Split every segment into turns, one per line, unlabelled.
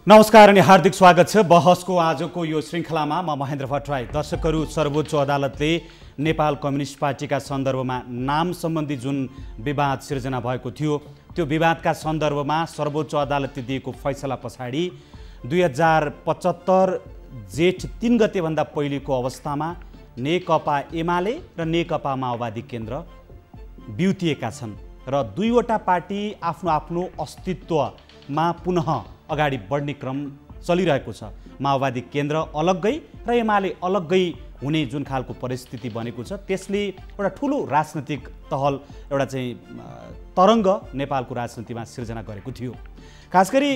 नमस्कार अनि हार्दिक स्वागत छ बहसको आजको यो श्रृङ्खलामा। म महेन्द्र भट्टराई। दर्शकहरू, सर्वोच्च अदालतले नेपाल कम्युनिस्ट पार्टीका सन्दर्भमा नाम सम्बन्धी जुन विवाद सिर्जना भएको थियो, त्यो विवादका सन्दर्भमा सर्वोच्च अदालतले दिएको फैसला पछाडि 2075 जेठ 3 गतेभन्दा पहिलेको अवस्थामा नेकपा एमाले र नेकपा माओवादी केन्द्र बिउतिएका छन् र दुईवटा पार्टी आफ्नो आफ्नो अस्तित्वमा पुनः अगाडि बढ्ने क्रम चलिरहेको छ। माओवादी केन्द्र अलग्गै र एमाले अलग्गै हुने जुन खालको परिस्थिति बनेको छ, त्यसले एउटा ठुलो राजनीतिक तहल, एउटा चाहिँ तरङ्ग नेपालको राजनीतिमा सिर्जना गरेको थियो। खास गरी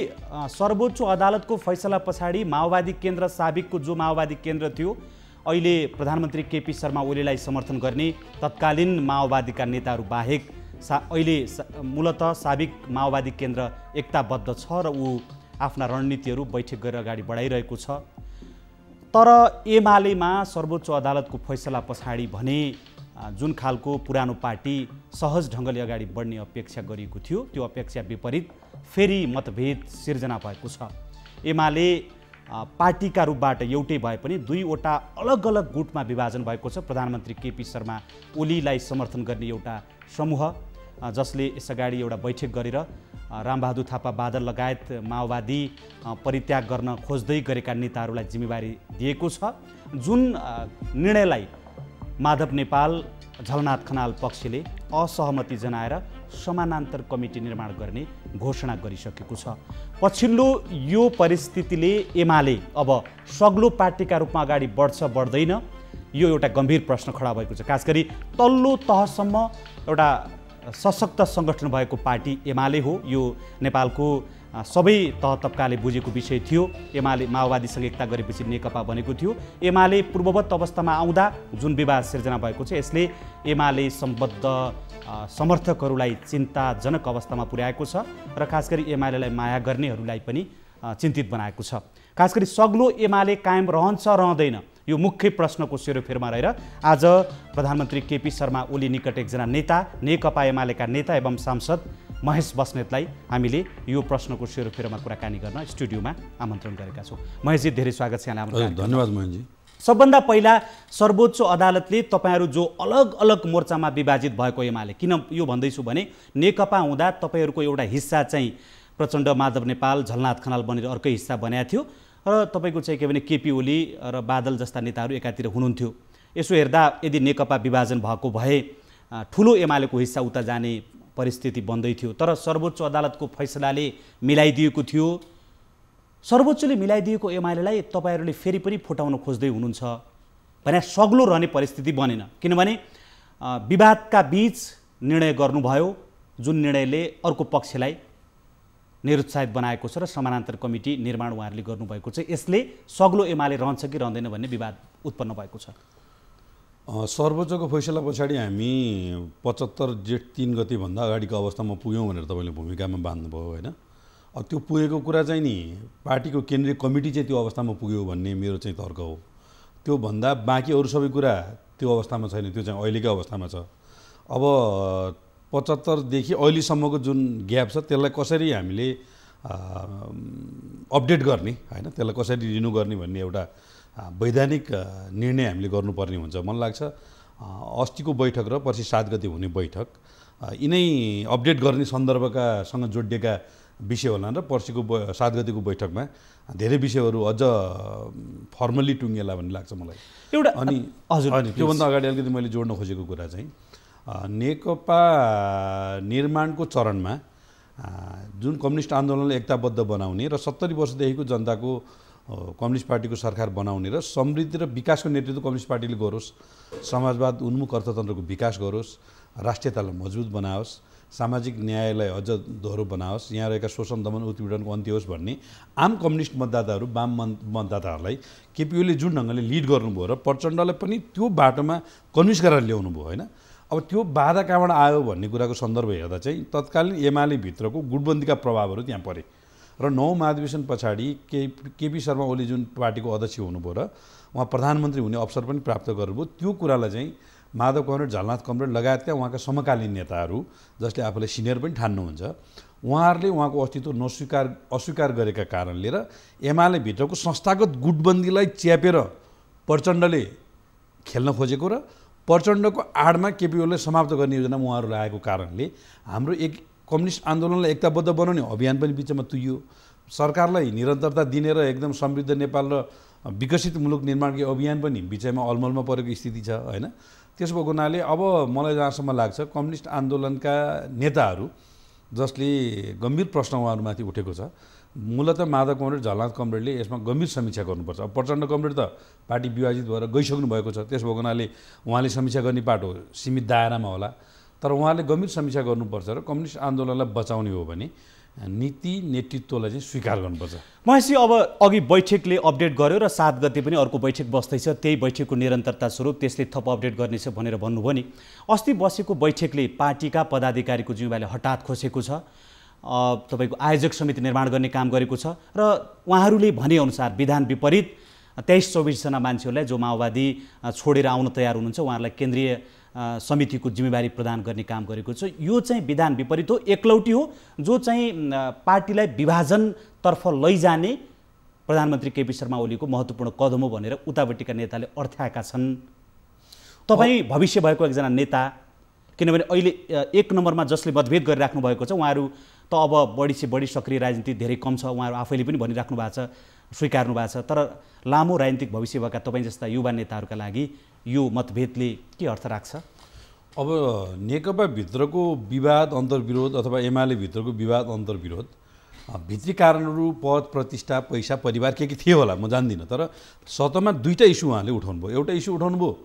सर्वोच्च अदालतको फैसला पछाडि माओवादी केन्द्र, साबिकको जो माओवादी केन्द्र थियो, अहिले प्रधानमन्त्री केपी शर्मा ओलीलाई समर्थन गर्ने तत्कालीन माओवादीका नेताहरू बाहेक अहिले मूलत साबिक माओवादी केन्द्र एकताबद्ध छ र ऊ आफ्ना रणनीतिहरू बैठक गरेर अगाडि बढाइरहेको छ। तर एमालेमा सर्वोच्च अदालतको फैसला पछाडि भने जुन खालको पुरानो पार्टी सहज ढङ्गले अगाडि बढ्ने अपेक्षा गरिएको थियो, त्यो अपेक्षा विपरीत फेरि मतभेद सिर्जना भएको छ। एमाले पार्टीका रूपबाट एउटै भए पनि दुईवटा अलग अलग गुटमा विभाजन भएको छ। प्रधानमन्त्री केपी शर्मा ओलीलाई समर्थन गर्ने एउटा समूह, जसले यसअगाडि एउटा बैठक गरेर रामबहादुर थापा बादल लगायत माओवादी परित्याग गर्न खोज्दै गरेका नेताहरूलाई जिम्मेवारी दिएको छ। जुन निर्णयलाई माधव नेपाल, झलनाथ खनाल पक्षले असहमति जनाएर समानान्तर कमिटी निर्माण गर्ने घोषणा गरिसकेको छ। पछिल्लो यो परिस्थितिले एमाले अब सग्लो पार्टीका रूपमा अगाडि बढ्छ बढ्दैन, यो एउटा गम्भीर प्रश्न खडा भएको छ। खास गरी तल्लो तहसम्म एउटा सशक्त सङ्गठन भएको पार्टी एमाले हो। यो नेपालको सबै तह तब्काले बुझेको विषय थियो। एमाले माओवादीसँग एकता गरेपछि नेकपा बनेको थियो। एमाले पूर्ववत अवस्थामा आउँदा जुन विवाद सिर्जना भएको छ, यसले एमाले सम्बद्ध समर्थकहरूलाई चिन्ताजनक अवस्थामा पुर्याएको छ र खास गरी एमालेलाई माया गर्नेहरूलाई पनि चिन्तित बनाएको छ। खास गरी सग्लो एमाले कायम रहन्छ रहँदैन, यो मुख्य प्रश्नको सेरोफेरमा रहेर आज प्रधानमन्त्री केपी शर्मा ओली निकट एकजना नेता, नेकपा एमालेका नेता एवं सांसद महेश बस्नेतलाई हामीले यो प्रश्नको सेरोफेरमा कुराकानी गर्न स्टुडियोमा आमन्त्रण गरेका छौँ। महेशजी, धेरै स्वागत छ यहाँलाई।
धन्यवाद मोहनजी।
सबभन्दा पहिला सर्वोच्च अदालतले तपाईँहरू जो अलग अलग मोर्चामा विभाजित भएको एमाले, किन यो भन्दैछु भने नेकपा हुँदा तपाईँहरूको एउटा हिस्सा चाहिँ प्रचण्ड, माधव नेपाल, झलनाथ खनाल बनेर अर्कै हिस्सा बनाएको थियो र तपाईँको चाहिँ के भने केपी ओली र बादल जस्ता नेताहरू एकातिर हुनुहुन्थ्यो। यसो हेर्दा यदि नेकपा विभाजन भएको भए ठुलो एमालेको हिस्सा उता जाने परिस्थिति बन्दै थियो। तर सर्वोच्च अदालतको फैसलाले मिलाइदिएको थियो। सर्वोच्चले मिलाइदिएको एमालेलाई तपाईँहरूले फेरि पनि फुटाउन खोज्दै हुनुहुन्छ भने सग्लो रहने परिस्थिति बनेन, किनभने विवादका बीच निर्णय गर्नुभयो जुन निर्णयले अर्को पक्षलाई निरुत्साहित बनाएको छ र समानान्तर कमिटी निर्माण उहाँहरूले गर्नुभएको छ। यसले सग्लो एमाले रहन्छ कि रहँदैन भन्ने विवाद उत्पन्न भएको छ।
सर्वोच्चको फैसला पछाडि हामी 75 जेठ 3 गतेभन्दा अगाडिको अवस्थामा पुग्यौँ भनेर तपाईँले भूमिकामा बाँध्नुभयो होइन। अब त्यो पुगेको कुरा चाहिँ नि पार्टीको केन्द्रीय कमिटी चाहिँ त्यो अवस्थामा पुग्यो भन्ने मेरो चाहिँ तर्क हो। त्योभन्दा बाँकी अरू सबै कुरा त्यो अवस्थामा छैन, त्यो चाहिँ अहिलेकै अवस्थामा छ। अब 75 देखि अहिलेसम्मको जुन ग्याप छ, त्यसलाई कसरी हामीले अपडेट गर्ने होइन, त्यसलाई कसरी रिन्यू गर्ने भन्ने एउटा वैधानिक निर्णय हामीले गर्नुपर्ने हुन्छ। मलाई लाग्छ अस्तिको बैठक र पछि 7 गते हुने बैठक यिनै अपडेट गर्ने सन्दर्भसँग जोडिएका विषय होलान् र पर्सिको 7 गतेको बैठकमा धेरै विषयहरू अझ फर्मल्ली टुङ्गेला भन्ने लाग्छ मलाई।
एउटा
अनि हजुर, त्योभन्दा अगाडि अलिकति मैले जोड्न खोजेको कुरा चाहिँ नेकपा निर्माणको चरणमा जुन कम्युनिस्ट आन्दोलनलाई एकताबद्ध बनाउने र 70 वर्षदेखिको जनताको कम्युनिस्ट पार्टीको सरकार बनाउने र समृद्धि र विकासको नेतृत्व कम्युनिस्ट पार्टीले गरोस्, समाजवाद उन्मुख अर्थतन्त्रको विकास गरोस्, राष्ट्रियतालाई मजबुत बनाओस्, सामाजिक न्यायलाई अझ दोहोरो बनाओस्, यहाँ रहेका शोषण दमन उत्पीडनको अन्त्य होस् भन्ने आम कम्युनिस्ट मतदाताहरू, वाम मतदाताहरूलाई केपी ओलीले जुन ढङ्गले लिड गर्नुभयो र प्रचण्डलाई पनि त्यो बाटोमा कन्भिन्स गरेर ल्याउनु भयो होइन। अब त्यो बाधा कहाँबाट आयो भन्ने कुराको सन्दर्भ हेर्दा चाहिँ तत्कालीन एमाले भित्रको गुटबन्दीका प्रभावहरू त्यहाँ परे र 9 महाधिवेशन पछाडि केपी शर्मा ओली जुन पार्टीको अध्यक्ष हुनुभयो र उहाँ प्रधानमन्त्री हुने अवसर पनि प्राप्त गर्नुभयो, त्यो कुरालाई चाहिँ माधव कमरेड, झलनाथ कमरेड लगायतका उहाँका समकालीन नेताहरू जसले आफूलाई सिनियर पनि ठान्नुहुन्छ उहाँहरूले उहाँको अस्तित्व अस्वीकार गरेका कारणले र एमाले भित्रको संस्थागत गुटबन्दीलाई च्यापेर प्रचण्डले खेल्न खोजेको र प्रचण्डको आडमा केपी ओलीले समाप्त गर्ने योजना उहाँहरूले आएको कारणले हाम्रो कम्युनिस्ट आन्दोलनलाई एकताबद्ध बनाउने अभियान पनि बिचमा तुइयो। सरकारलाई निरन्तरता दिने र एकदम समृद्ध नेपाल र विकसित मुलुक निर्माणको अभियान पनि बिचमा अलमलमा परेको स्थिति छ हैन। त्यसो भएको हुनाले अब मलाई जहाँसम्म लाग्छ कम्युनिस्ट आन्दोलनका नेताहरू जसले गम्भीर प्रश्न उहाँहरूमाथि उठेको छ, मूलतः माधव कमरेड, झलनाथ कमरेडले यसमा गम्भीर समीक्षा गर्नुपर्छ। अब प्रचण्ड कमरेड त पार्टी विभाजित भएर गइसक्नु भएको छ, त्यसो भएको हुनाले उहाँले समीक्षा गर्ने पाटो सीमित दायरामा होला, तर उहाँले गम्भीर समीक्षा गर्नुपर्छ र कम्युनिस्ट आन्दोलनलाई बचाउने हो भने नीति नेतृत्वलाई चाहिँ स्वीकार गर्नुपर्छ।
महेशजी, अब अघि बैठकले अपडेट गर्यो र 7 गते पनि अर्को बैठक बस्दैछ, त्यही बैठकको निरन्तरता स्वरूप त्यसले थप अपडेट गर्नेछ भनेर भन्नुभयो नि। अस्ति बसेको बैठकले पार्टीका पदाधिकारीको जिम्मेवारीलाई हठात खोसेको छ, तपाईँको आयोजक समिति निर्माण गर्ने काम गरेको छ र उहाँहरूले भनेअनुसार विधान विपरीत 23-24 जना मान्छेहरूलाई जो माओवादी छोडेर आउन तयार हुनुहुन्छ उहाँहरूलाई केन्द्रीय समितिको जिम्मेवारी प्रदान गर्ने काम गरेको छ। यो चाहिँ विधान विपरीत हो, एकलौटी हो, जो चाहिँ पार्टीलाई विभाजनतर्फ लैजाने प्रधानमन्त्री केपी शर्मा ओलीको महत्त्वपूर्ण कदम हो भनेर उतापट्टिका नेताले अर्थ्याएका छन्। तपाईँ भविष्य भएको एकजना नेता, किनभने अहिले 1 नम्बरमा जसले मतभेद गरिराख्नु भएको छ उहाँहरू त अब बढी से बढी सक्रिय राजनीति धेरै कम छ, उहाँहरू आफैले पनि भनिराख्नु भएको छ, स्वीकार्नु भएको छ, तर लामो राजनीतिक भविष्य भएका तपाईँ जस्ता युवा नेताहरूका लागि यो मतभेदले के अर्थ राख्छ?
अब नेकपा भित्रको विवाद अन्तर्विरोध अथवा एमाले भित्रको विवाद अन्तर्विरोध भित्री कारणहरू पद प्रतिष्ठा पैसा परिवार के थिए होला म जान्दिनँ, तर सतहमा दुईटा इस्यु उहाँले उठाउनु भयो। एउटा इस्यु उठाउनु भयो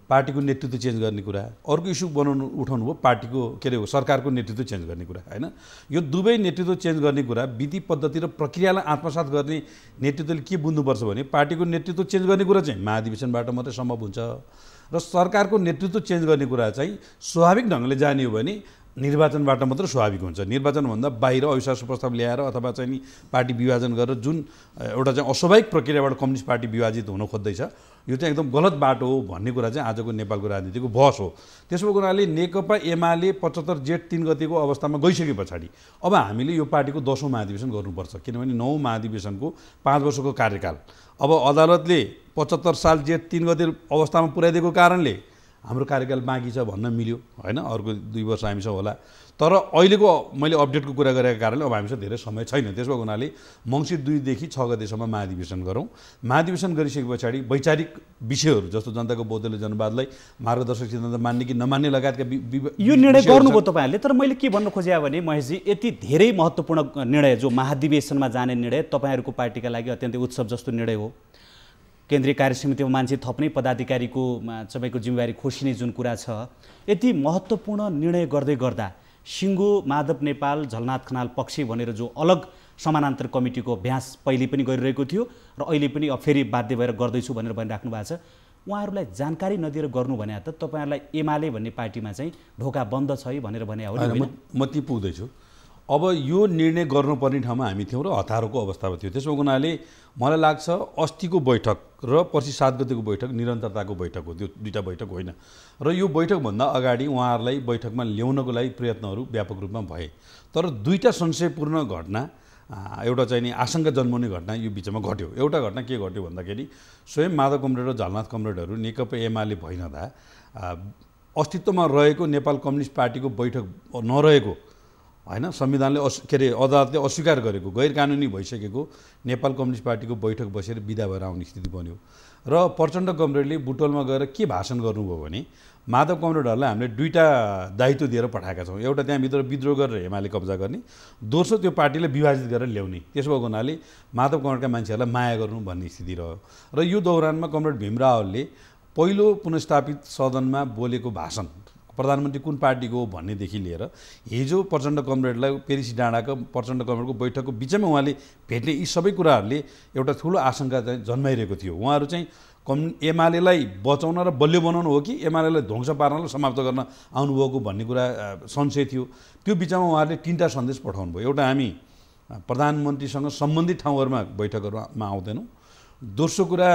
पार्टीको नेतृत्व चेन्ज गर्ने कुरा, अर्को इस्यु उठाउनु भयो पार्टीको सरकारको नेतृत्व चेन्ज गर्ने कुरा हैन। यो दुवै नेतृत्व चेन्ज गर्ने कुरा विधि पद्धति र प्रक्रियालाई आत्मसात गर्ने नेतृत्वले के बुझ्नुपर्छ भने पार्टीको नेतृत्व चेन्ज गर्ने कुरा चाहिँ महाधिवेशनबाट मात्रै सम्भव हुन्छ र सरकारको नेतृत्व चेन्ज गर्ने कुरा चाहिँ स्वाभाविक ढङ्गले जाने हो भने निर्वाचनबाट मात्र स्वाभाविक हुन्छ। निर्वाचनभन्दा बाहिर अविश्वास प्रस्ताव ल्याएर अथवा चाहिँ नि पार्टी विभाजन गरेर जुन एउटा चाहिँ अस्वाभाविक प्रक्रियाबाट कम्युनिस्ट पार्टी विभाजित हुन खोज्दैछ यो चाहिँ एकदम गलत बाटो हो भन्ने कुरा चाहिँ आजको नेपालको राजनीतिको बहस हो। त्यसो भएको हुनाले नेकपा एमाले 75 जेठ 3 गतेको अवस्थामा गइसके पछाडि अब हामीले यो पार्टीको 10औं महाधिवेशन गर्नुपर्छ, किनभने 9औं महाधिवेशनको 5 वर्षको कार्यकाल अब अदालतले 75 साल जेठ 3 गते अवस्थामा पुर्याइदिएको कारणले हाम्रो कार्यकाल बाँकी छ भन्न मिल्यो हैन, अर्को 2 वर्ष हामीसँग होला। तर अहिलेको मैले अपडेटको कुरा गरेको कारणले अब हामीसँग धेरै समय छैन। त्यसो भएको हुनाले मङ्सिर 2 देखि 6 गतेसम्म महाधिवेशन गरौँ। महाधिवेशन गरिसके पछाडि वैचारिक विषयहरू जस्तो जनताको बौद्धले जनवादलाई मार्गदर्शक सिद्धान्त मान्ने कि नमान्ने लगायतका
यो निर्णय गर्नुभयो तपाईँहरूले। तर मैले के भन्नु खोजेँ भने महेशजी, यति धेरै महत्त्वपूर्ण निर्णय जो महाधिवेशनमा जाने निर्णय तपाईँहरूको पार्टीका लागि अत्यन्तै उत्सव जस्तो निर्णय हो, केन्द्रीय कार्य समितिमा मान्छे थप्ने पदाधिकारीको सबैको जिम्मेवारी खोसिने जुन कुरा छ, यति महत्त्वपूर्ण निर्णय गर्दै गर्दा सिङ्गो माधव नेपाल झलनाथ खनाल पक्ष भनेर जो अलग समानान्तर कमिटीको अभ्यास पहिले पनि गरिरहेको थियो र अहिले पनि फेरि बाध्य भएर गर्दैछु भनेर भनिराख्नु भएको छ, उहाँहरूलाई जानकारी नदिएर गर्नु भने त तपाईँहरूलाई एमाले भन्ने पार्टीमा चाहिँ ढोका बन्द छ है भनेर भने हो नि।
म ती पुग्दैछु। अब यो निर्णय गर्नुपर्ने ठाउँमा हामी थियौँ र हतारोको अवस्थामा थियो। त्यसो हुनाले मलाई लाग्छ अस्तिको बैठक र पछि 7 गतेको बैठक निरन्तरताको बैठक हो, त्यो दुईटा बैठक होइन। र यो बैठकभन्दा अगाडि उहाँहरूलाई बैठकमा ल्याउनको लागि प्रयत्नहरू व्यापक रूपमा भए, तर दुईटा संशयपूर्ण घटना, एउटा चाहिँ नि आशंका जन्माउने घटना यो बिचमा घट्यो। एउटा घटना के घट्यो भन्दाखेरि स्वयं माधव कमरेड र झलनाथ कमरेडहरू नेकपा एमाले भइनदा अस्तित्वमा रहेको नेपाल कम्युनिस्ट पार्टीको बैठक नरहेको हैन, संविधानले अदालतले अस्वीकार गरेको गैर कानुनी भइसकेको नेपाल कम्युनिस्ट पार्टीको बैठक बसेर बिदा भएर आउने स्थिति बन्यो। र प्रचण्ड कमरेडले बुटोलमा गएर के भाषण गर्नुभयो भने माधव कमरेडहरूलाई हामीले दुईटा दायित्व दिएर पठाएका छौँ। एउटा त्यहाँभित्र विद्रोह गरेर एमाले कब्जा गर्ने, दोस्रो त्यो पार्टीलाई विभाजित गरेर ल्याउने। त्यसो भएको हुनाले माधव कमरेडका मान्छेहरूलाई माया गर्नु भन्ने स्थिति रह्यो। र यो दौरानमा कमरेड भीम रावलले पहिलो पुनर्स्थापित सदनमा बोलेको भाषण प्रधानमन्त्री कुन पार्टीको हो भन्नेदेखि लिएर हिजो प्रचण्ड कमरेडलाई पेरिसी डाँडाको प्रचण्ड कमरेडको बैठकको बिचमा उहाँले भेट्ने यी सबै कुराहरूले एउटा ठुलो आशंका चाहिँ जन्माइरहेको थियो। उहाँहरू चाहिँ एमालेलाई बचाउन र बलियो बनाउनु हो कि एमालेलाई ध्वंस पार्न र समाप्त गर्न आउनुभएको भन्ने कुरा संशय थियो। त्यो बिचमा उहाँहरूले 3टा सन्देश पठाउनु भयो। एउटा, हामी प्रधानमन्त्रीसँग सम्बन्धित ठाउँहरूमा बैठकहरूमा आउँदैनौँ। दोस्रो कुरा,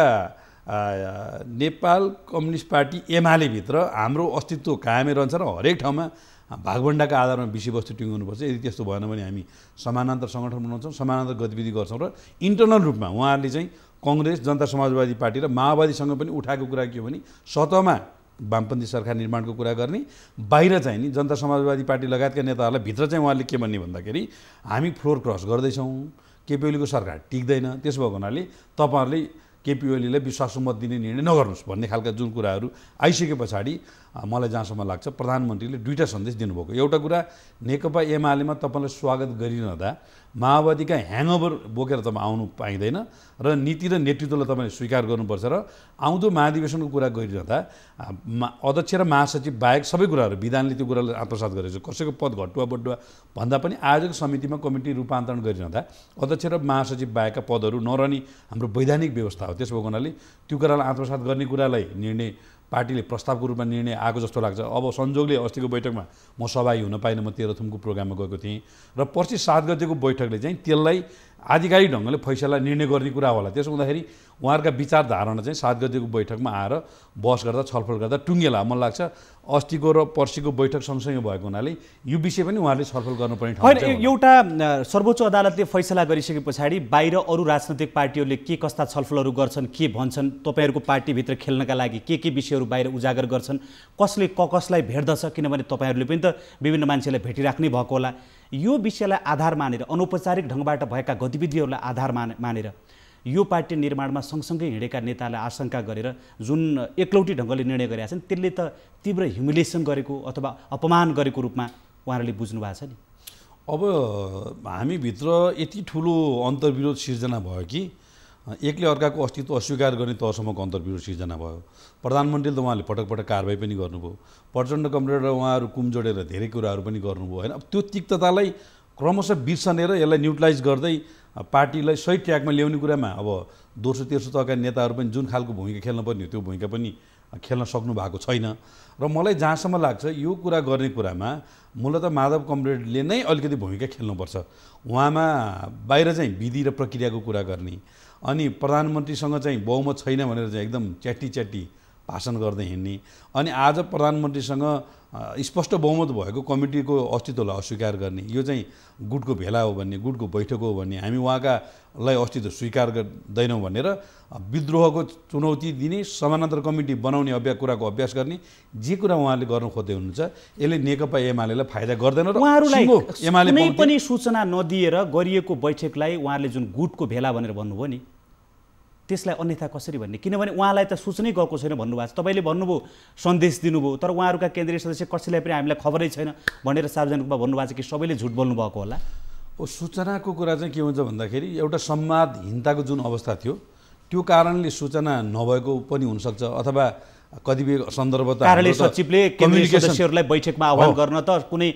नेपाल कम्युनिस्ट पार्टी एमाले भित्र हाम्रो अस्तित्व कायमै रहन्छ र हरेक ठाउँमा भागभण्डाका आधारमा विषयवस्तु टुङ्गाउनुपर्छ। यदि त्यस्तो भएन भने हामी समानान्तर सङ्गठन बनाउँछौँ, समानान्तर गतिविधि गर्छौँ र इन्टरनल रूपमा उहाँहरूले चाहिँ कांग्रेस, जनता समाजवादी पार्टी र माओवादीसँग पनि उठाएको कुरा के हो भने सतहमा वामपन्थी सरकार निर्माणको कुरा गर्ने, बाहिर चाहिँ नि जनता समाजवादी पार्टी लगायतका नेताहरूलाई भित्र चाहिँ उहाँले के भन्ने भन्दाखेरि हामी फ्लोर क्रस गर्दैछौँ, केपी ओलीको सरकार टिक्दैन, त्यसो भएको हुनाले तपाईँहरूले केपी ओलीलाई विश्वासको मत दिने निर्णय नगर्नुहोस् भन्ने खालका जुन कुराहरू आइसके पछाडि मलाई जहाँसम्म लाग्छ प्रधानमन्त्रीले दुईवटा सन्देश दिनुभएको। एउटा कुरा नेकपा एमालेमा तपाईँलाई स्वागत गरिरहँदा माओवादीका ह्याङओभर बोकेर तपाईँ आउनु पाइँदैन र नीति र नेतृत्वलाई तपाईँले स्वीकार गर्नुपर्छ र आउँदो महाधिवेशनको कुरा गरिरहँदा अध्यक्ष र महासचिव बाहेक सबै कुराहरू विधानले त्यो कुरालाई आत्मसात गरेको छ। कसैको पद घटुवा बटुवा भन्दा पनि आयोजक समितिमा कमिटी रूपान्तरण गरिरहँदा अध्यक्ष र महासचिव बाहेकका पदहरू नरहने हाम्रो वैधानिक व्यवस्था हो। त्यसो भएको हुनाले त्यो कुरालाई आत्मसात गर्ने कुरालाई निर्णय पार्टीले प्रस्तावको रूपमा निर्णय आएको जस्तो लाग्छ। अब संजोगले अस्तिको बैठकमा म सहभागी हुन पाइनँ, म तेह्रथुमको प्रोग्राममा गएको थिएँ र पर्सि 7 गतेको बैठकले चाहिँ त्यसलाई आधिकारिक ढङ्गले फैसला निर्णय गर्ने कुरा होला। त्यसो हुँदाखेरि उहाँहरूका विचार धारणा चाहिँ 7 गतेको बैठकमा आएर बहस गर्दा छलफल गर्दा टुङ्गेला। मलाई लाग्छ अस्तिको र पर्सिको बैठक सँगसँगै भएको हुनाले यो विषय पनि उहाँहरूले छलफल गर्नुपर्ने ठाउँ
होइन। एउटा सर्वोच्च अदालतले फैसला गरिसके पछाडि बाहिर अरू राजनैतिक पार्टीहरूले के कस्ता छलफलहरू गर्छन्, के भन्छन्, तपाईँहरूको पार्टीभित्र खेल्नका लागि के विषयहरू बाहिर उजागर गर्छन्, कसले कसलाई भेट्दछ, किनभने तपाईँहरूले पनि त विभिन्न मान्छेलाई भेटिराख्नै भएको होला। यो विषयलाई आधार मानेर अनौपचारिक ढङ्गबाट भएका गतिविधिहरूलाई आधार मानेर यो पार्टी निर्माणमा सँगसँगै हिँडेका नेतालाई आशंका गरेर जुन एकलौटी ढङ्गले निर्णय गरेका छन् त्यसले त तीव्र ह्युमिलेसन गरेको अथवा अपमान गरेको रूपमा उहाँहरूले बुझ्नु भएको छ नि।
अब हामीभित्र यति ठुलो अन्तर्विरोध सिर्जना भयो कि एकले अर्काको अस्तित्व अस्वीकार गर्ने तहसम्मको अन्तर्विरोध सिर्जना भयो। प्रधानमन्त्रीले त उहाँले पटक पटक कारबाही पनि गर्नुभयो, प्रचण्ड कमरेड र उहाँहरू कुम जोडेर धेरै कुराहरू पनि गर्नुभयो होइन। अब त्यो तिक्ततालाई क्रमशः बिर्सनेर यसलाई न्युट्रलाइज गर्दै पार्टीलाई सही ट्र्याकमा ल्याउने कुरामा अब दोस्रो तेस्रो तहका नेताहरू पनि जुन खालको भूमिका खेल्न पर्ने हो त्यो भूमिका पनि खेल्न सक्नु भएको छैन। र मलाई जहाँसम्म लाग्छ यो कुरा गर्ने कुरामा मूलतः माधव कमरेडले नै अलिकति भूमिका खेल्नुपर्छ। उहाँमा बाहिर चाहिँ विधि र प्रक्रियाको कुरा गर्ने अनि प्रधानमन्त्रीसँग चाहिँ बहुमत छैन भनेर चाहिँ एकदम च्याटी भाषण गर्दै हिँड्ने अनि आज प्रधानमन्त्रीसँग स्पष्ट बहुमत भएको कमिटीको अस्तित्वलाई अस्वीकार गर्ने, यो चाहिँ गुटको भेला हो भन्ने, गुटको बैठक हो भन्ने, हामी उहाँकालाई अस्तित्व स्वीकार गर्दैनौँ भनेर विद्रोहको चुनौती दिने, समानान्तर कमिटी बनाउने कुराको अभ्यास गर्ने जे कुरा उहाँले गर्न खोज्दै हुनुहुन्छ यसले नेकपा एमालेलाई फाइदा गर्दैन। र
उहाँहरूलाई कुनै पनि सूचना नदिएर गरिएको बैठकलाई उहाँले जुन गुटको भेला भनेर भन्नुभयो नि त्यसलाई अन्यथा कसरी भन्ने, किनभने उहाँलाई त सूचनै गएको छैन भन्नुभएको छ। तपाईँले भन्नुभयो सन्देश दिनुभयो तर उहाँहरूका केन्द्रीय सदस्य कसैलाई पनि हामीलाई खबरै छैन भनेर सार्वजनिक रूपमा भन्नुभएको छ कि सबैले झुट बोल्नु भएको होला।
सूचनाको कुरा चाहिँ के हुन्छ भन्दाखेरि एउटा संवादहीनताको जुन अवस्था थियो त्यो कारणले सूचना नभएको पनि हुनसक्छ अथवा कतिपय सन्दर्भ त
कार्यालय सचिवले केन्द्रीय सदस्यहरूलाई बैठकमा आह्वान गर्न त कुनै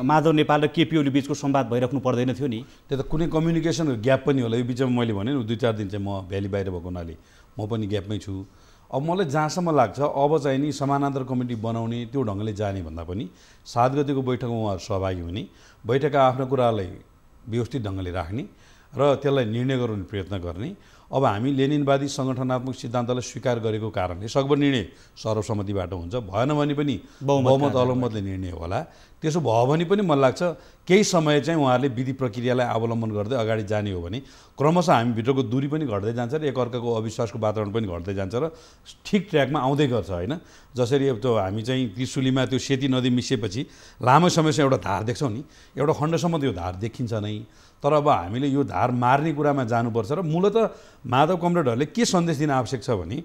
माधव नेपाल र केपी ओली बीचको संवाद भइराख्नु पर्दैन थियो नि।
त्यो त कुनै कम्युनिकेसन ग्याप पनि होला। यो बिचमा मैले भने 2-4 दिन चाहिँ म भ्याली बाहिर भएको हुनाले म पनि ग्यापमै छु। अब मलाई जहाँसम्म लाग्छ अब चाहिँ नि समानान्तर कमिटी बनाउने त्यो ढङ्गले जाने भन्दा पनि 7 गतेको बैठकमा उहाँहरू सहभागी हुने, बैठकका आफ्ना कुरालाई व्यवस्थित ढङ्गले राख्ने र त्यसलाई निर्णय गराउने प्रयत्न गर्ने। अब हामी लेनिनवादी सङ्गठनात्मक सिद्धान्तलाई स्वीकार गरेको कारणले सकभर निर्णय सर्वसम्मतिबाट हुन्छ, भएन भने पनि बहुमत अलमतले निर्णय होला। त्यसो भयो भने पनि मलाई लाग्छ केही समय चाहिँ उहाँहरूले विधि प्रक्रियालाई अवलम्बन गर्दै अगाडि जाने हो भने क्रमशः हामीभित्रको दूरी पनि घट्दै जान्छ र एकअर्काको अविश्वासको वातावरण पनि घट्दै जान्छ र ठिक ट्र्याकमा आउँदै गर्छ होइन। जसरी अब त्यो हामी चाहिँ त्रिशुलीमा त्यो सेती नदी मिसिएपछि लामो समयसम्म एउटा धार देख्छौँ नि, एउटा खण्डसम्म त्यो धार देखिन्छ नै, तर अब हामीले यो धार मार्ने कुरामा जानुपर्छ। र मूलतः माधव कमरेडहरूले के सन्देश दिन आवश्यक छ भने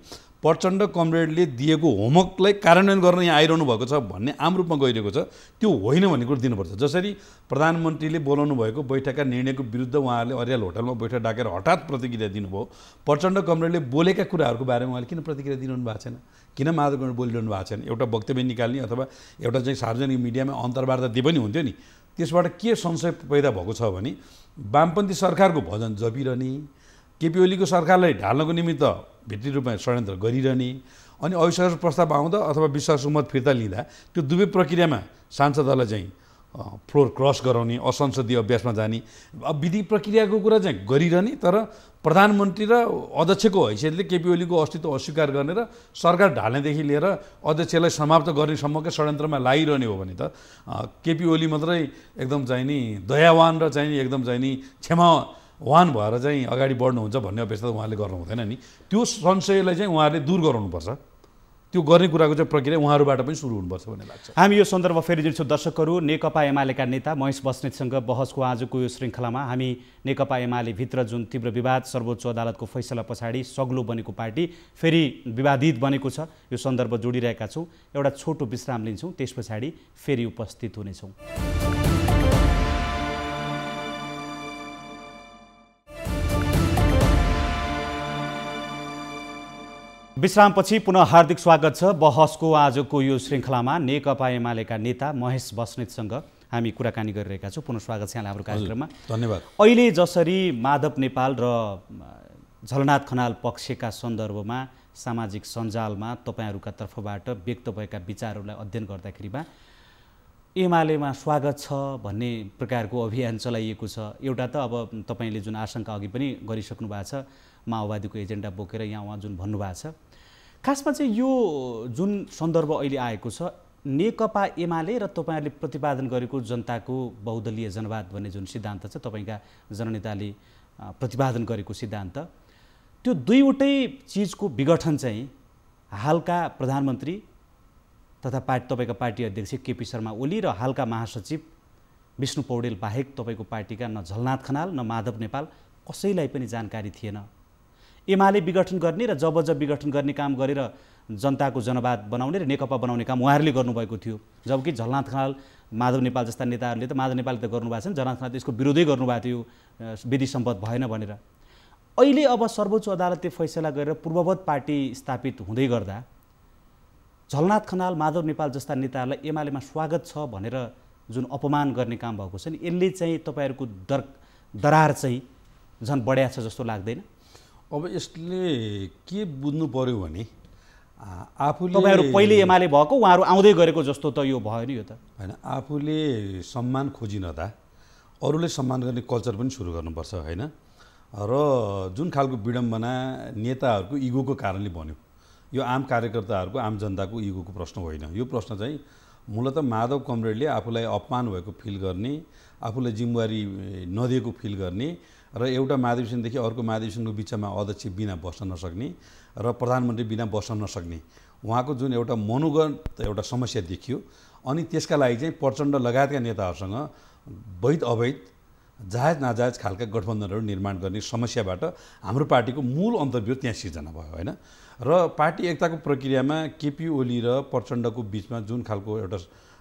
प्रचण्ड कमरेडले दिएको होमवर्कलाई कार्यान्वयन गर्न यहाँ आइरहनु भएको छ भन्ने आम रूपमा गइरहेको छ, त्यो होइन भन्ने कुरो दिनुपर्छ। जसरी प्रधानमन्त्रीले बोलाउनु भएको बैठकका निर्णयको विरुद्ध उहाँहरूले अर्याल होटलमा बैठक डाकेर हठात प्रतिक्रिया दिनुभयो। प्रचण्ड कमरेडले बोलेका कुराहरूको बारेमा उहाँले किन प्रतिक्रिया दिनु भएको छैन, किन माधव कमरेड बोलिरहनु भएको छैन? एउटा वक्तव्य निकाल्ने अथवा एउटा चाहिँ सार्वजनिक मिडियामा अन्तर्वार्ता दिए पनि हुन्थ्यो नि। त्यसबाट के संशय पैदा भएको छ भने वामपन्थी सरकारको भजन जपिरहने, केपी ओलीको सरकारलाई ढाल्नको निमित्त भित्री रूपमा षड्यन्त्र गरिरहने अनि अविश्वास प्रस्ताव आउँदा अथवा विश्वासको मत फिर्ता लिँदा त्यो दुवै प्रक्रियामा सांसदहरूलाई चाहिँ फ्लोर क्रस गराउने, असंसदीय अभ्यासमा जाने, अब विधि प्रक्रियाको कुरा चाहिँ गरिरहने, तर प्रधानमन्त्री र अध्यक्षको हैसियतले केपी ओलीको अस्तित्व अस्वीकार गर्ने र सरकार ढाल्नेदेखि लिएर अध्यक्षलाई समाप्त गर्नेसम्मकै षड्यन्त्रमा लागिरहने हो भने त केपी ओली मात्रै एकदम चाहिँ नि दयावान र चाहिँ नि एकदम चाहिँ नि क्षमावान भएर चाहिँ अगाडि बढ्नुहुन्छ भन्ने अपेक्षा त उहाँले गर्नु हुँदैन नि। त्यो संशयलाई चाहिँ उहाँहरूले दूर गराउनुपर्छ। त्यो गर्ने कुराको चाहिँ प्रक्रिया उहाँहरूबाट पनि सुरु हुनुपर्छ भन्ने लाग्छ।
हामी यो सन्दर्भ फेरि दिन्छौँ दर्शकहरू। नेकपा एमालेका नेता महेश बस्नेतसँग बहसको आजको यो श्रृङ्खलामा हामी नेकपा एमाले भित्र जुन तीव्र विवाद, सर्वोच्च अदालतको फैसला पछाडि सग्लो बनेको पार्टी फेरि विवादित बनेको छ, यो सन्दर्भ जोडिरहेका छौँ। एउटा छोटो विश्राम लिन्छौँ, त्यस पछाडि फेरि उपस्थित हुनेछौँ। विश्रामपछि पुनः हार्दिक स्वागत छ। बहसको आजको यो श्रृङ्खलामा नेकपा एमालेका नेता महेश बस्नेतसँग हामी कुराकानी गरिरहेका छौँ। पुनः स्वागत छ यहाँलाई हाम्रो कार्यक्रममा।
धन्यवाद।
अहिले जसरी माधव नेपाल र झलनाथ खनाल पक्षका सन्दर्भमा सामाजिक सञ्जालमा तपाईँहरूका तर्फबाट व्यक्त भएका विचारहरूलाई अध्ययन गर्दाखेरिमा एमालेमा स्वागत छ भन्ने प्रकारको अभियान चलाइएको छ। एउटा त अब तपाईँले जुन आशंका अघि पनि गरिसक्नु भएको छ, माओवादीको एजेन्डा बोकेर यहाँ उहाँ जुन भन्नुभएको छ, खासमा चाहिँ यो जुन सन्दर्भ अहिले आएको छ, नेकपा एमाले र तपाईँहरूले प्रतिपादन गरेको जनताको बहुदलीय जनवाद भन्ने जुन सिद्धान्त छ, तपाईँका जननेताले प्रतिपादन गरेको सिद्धान्त, त्यो दुईवटै चिजको विघटन चाहिँ हालका प्रधानमन्त्री तथा तपाईँका पार्टी अध्यक्ष केपी शर्मा ओली र हालका महासचिव विष्णु पौडेल बाहेक तपाईँको पार्टीका न झलनाथ खनाल न माधव नेपाल कसैलाई पनि जानकारी थिएन। एमाले विघटन गर्ने र जब विघटन गर्ने काम गरेर जनताको जनवाद बनाउने र नेकपा बनाउने काम उहाँहरूले गर्नुभएको थियो, जबकि झलनाथ खनाल माधव नेपाल जस्ता नेताहरूले त माधव नेपालले त गर्नुभएको छ नि, झलनाथ खनाल त्यसको विरोधै गर्नुभएको थियो, विधि सम्पद भएन भनेर। अहिले अब सर्वोच्च अदालतले फैसला गरेर पूर्ववत पार्टी स्थापित हुँदै गर्दा झलनाथ खनाल माधव नेपाल जस्ता नेताहरूलाई एमालेमा स्वागत छ भनेर जुन अपमान गर्ने काम भएको छ नि, यसले चाहिँ तपाईँहरूको दरार चाहिँ झन् बढ्या छ जस्तो लाग्दैन?
अब यसले के बुझ्नु पर्यो भने आफूले
तपाईँहरू पहिले एमाले भएको, उहाँहरू आउँदै गरेको जस्तो त यो भयो नि। यो त
होइन, आफूले सम्मान खोजिनदा अरूले सम्मान गर्ने कल्चर पनि सुरु गर्नुपर्छ होइन। र जुन खालको विडम्बना नेताहरूको इगोको कारणले बन्यो, यो आम कार्यकर्ताहरूको आम जनताको इगोको प्रश्न होइन। यो प्रश्न चाहिँ मूलतः माधव कमरेडले आफूलाई अपमान भएको फिल गर्ने, आफूलाई जिम्मेवारी नदिएको फिल गर्ने र एउटा महाधिवेशनदेखि अर्को महाधिवेशनको बिचमा अध्यक्ष बिना बस्न नसक्ने र प्रधानमन्त्री बिना बस्न नसक्ने उहाँको जुन एउटा मनोगत एउटा समस्या देखियो। अनि त्यसका लागि चाहिँ प्रचण्ड लगायतका नेताहरूसँग वैध अवैध जायज नाजायज खालका गठबन्धनहरू निर्माण गर्ने समस्याबाट हाम्रो पार्टीको मूल अन्तर्विरोध त्यहाँ सिर्जना भयो होइन। र पार्टी एकताको प्रक्रियामा केपी ओली र प्रचण्डको बिचमा जुन खालको एउटा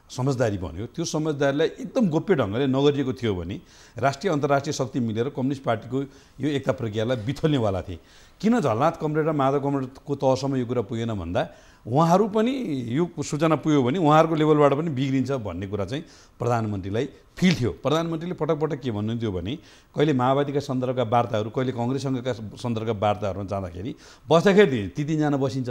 समझदारी बन्यो, त्यो समझदारीलाई एकदम गोप्य ढङ्गले नगरिएको थियो भने राष्ट्रिय अन्तर्राष्ट्रिय शक्ति मिलेर कम्युनिस्ट पार्टीको यो एकता प्रक्रियालाई बिथोल्नेवाला थिए। किन झलनाथ कमरेड र माधव कमरेडको तहसम्म यो कुरा पुगेन भन्दा उहाँहरू पनि यो सूचना पुग्यो भने उहाँहरूको लेभलबाट पनि बिग्रिन्छ भन्ने कुरा चाहिँ प्रधानमन्त्रीलाई फिल थियो। प्रधानमन्त्रीले पटक पटक के भन्नुहुन्थ्यो भने कहिले माओवादीका सन्दर्भका वार्ताहरू, कहिले कङ्ग्रेससँगका सन्दर्भका वार्ताहरूमा जाँदाखेरि बस्दाखेरि ती तीनजना बसिन्छ,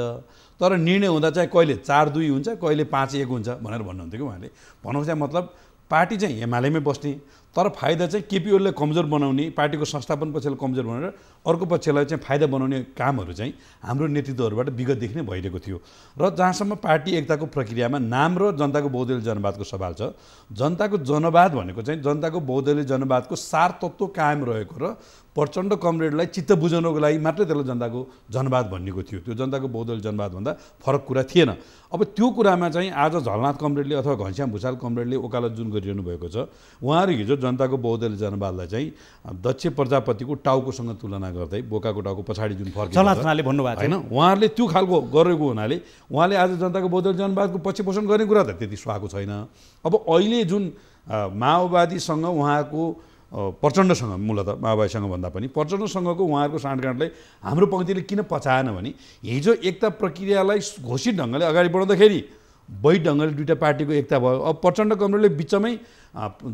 तर निर्णय हुँदा चाहिँ कहिले 4-2 हुन्छ, कहिले 5-1 हुन्छ भनेर भन्नुहुन्थ्यो कि उहाँले। भन्नुको चाहिँ मतलब पार्टी चाहिँ एमालेमै बस्ने, तर फाइदा चाहिँ केपी ओलीलाई कमजोर बनाउने, पार्टीको संस्थापन पक्षलाई कमजोर बनाएर अर्को पक्षलाई चाहिँ फाइदा बनाउने कामहरू चाहिँ हाम्रो नेतृत्वहरूबाट विगतदेखि नै भइरहेको थियो। र जहाँसम्म पार्टी एकताको प्रक्रियामा नाम र जनताको बहुदलीय जनवादको सवाल छ, जनताको जनवाद भनेको चाहिँ जनताको बहुदलीय जनवादको सार तत्त्व कायम रहेको र प्रचण्ड कमरेडलाई चित्त बुझाउनको लागि मात्रै त्यसलाई जनताको जनवाद भनिएको थियो। त्यो जनताको बहुदलीय जनवादभन्दा फरक कुरा थिएन। अब त्यो कुरामा चाहिँ आज झलनाथ कमरेडले अथवा घनश्याम भुषाल कमरेडले वकालत जुन गरिरहनु भएको छ, उहाँहरू हिजो जनताको बहुदलीय जनवादलाई चाहिँ दक्ष प्रजापतिको टाउकोसँग तुलना गर्दै बोकाको टाउको पछाडि जुन फर्क होइन, उहाँहरूले त्यो खालको गरेको हुनाले उहाँले आज जनताको बहुदलीय जनवादको पछि पोषण गर्ने कुरा त त्यति सुहाएको छैन। अब अहिले जुन माओवादीसँग उहाँको प्रचण्डसँग, मूलतः माओवादीसँग भन्दा पनि प्रचण्डसँगको उहाँहरूको साँठगाँठलाई हाम्रो पङ्क्तिले किन पचाएन भने हिजो एकता प्रक्रियालाई घोषित ढङ्गले अगाडि बढाउँदाखेरि वैध ढङ्गले दुईवटा पार्टीको एकता भयो। अब प्रचण्ड कमरेडले बिचमै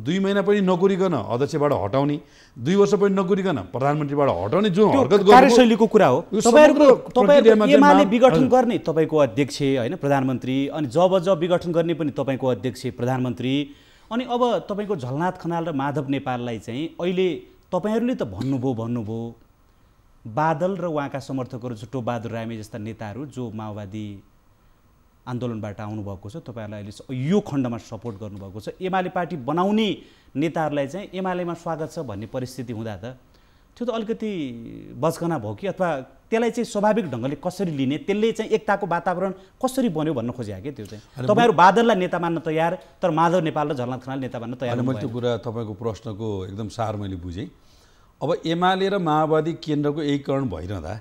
2 महिना पनि नकुरिकन अध्यक्षबाट हटाउने, 2 वर्ष पनि नकुरिकन प्रधानमन्त्रीबाट हटाउने जुन हरकत
कार्यशैलीको कुरा हो। तपाईँहरूको एमाले विघटन गर्ने तपाईँको अध्यक्ष होइन प्रधानमन्त्री, अनि जब विघटन गर्ने पनि तपाईँको अध्यक्ष प्रधानमन्त्री, अनि अब तपाईँको झलनाथ खनाल र माधव नेपाललाई चाहिँ अहिले तपाईँहरूले त भन्नुभयो बादल र उहाँका समर्थकहरू छुट्टो बहादुर रामे जस्ता नेताहरू जो माओवादी आन्दोलनबाट आउनुभएको छ, तपाईँहरूलाई अहिले यो खण्डमा सपोर्ट गर्नुभएको छ, एमाले पार्टी बनाउने नेताहरूलाई चाहिँ एमालेमा स्वागत छ भन्ने परिस्थिति हुँदा त त्यो त अलिकति बचकना भयो कि, अथवा त्यसलाई चाहिँ स्वाभाविक ढङ्गले कसरी लिने, त्यसले चाहिँ एकताको वातावरण कसरी बन्यो भन्न खोजेको क्या? त्यो चाहिँ तपाईँहरू बादललाई नेता मान्न तयार, तर माधव नेपाल र झलनाथ खनाल नेता मान्न तयार।
मैले त्यो कुरा तपाईँको प्रश्नको एकदम सार मैले बुझेँ। अब एमाले र माओवादी केन्द्रको एकीकरण भइरहँदा